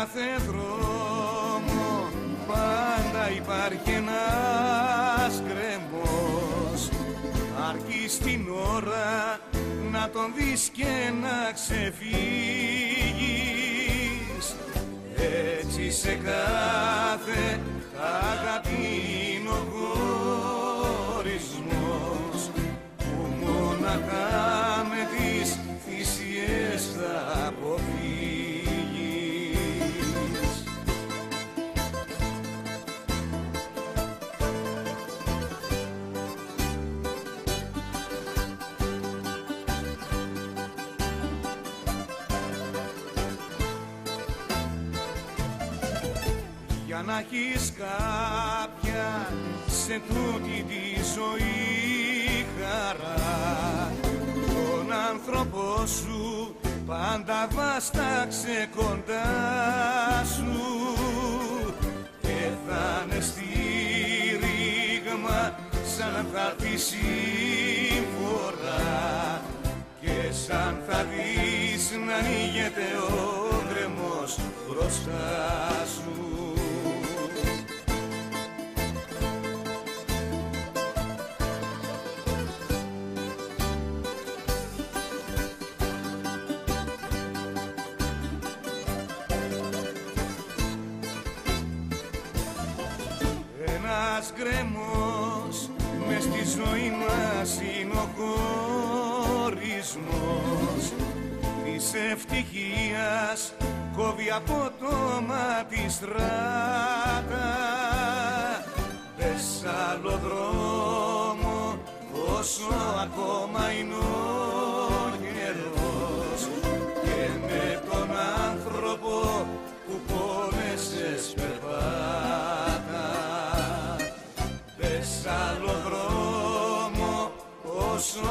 κάθε δρόμο πάντα υπάρχει ένας γκρεμός, αρκεί στην ώρα να τον δεις και να ξεφύγεις. Έτσι σε κάθε αγάπη είναι ο χωρισμός, που μόναχα με τις θυσίες θα αποφύγεις. Για να έχεις κάποια σε τούτη τη ζωή χαρά, τον άνθρωπό σου πάντα βάσταξε κοντά σου, και θα είναι στήριγμα σαν θα έρθει σύμφορα, και σαν θα δεις να ανοίγεται ο γκρεμός μπροστά σου. Ένας γκρεμός μες στη ζωή μας είναι ο χωρισμός της ευτυχίας, κόβει από το μάτι στράτα. Πες άλλο δρόμο όσο ακόμα είναι ο καιρός, και με τον άνθρωπο που πόνεσες περπάτα. Πες άλλο δρόμο όσο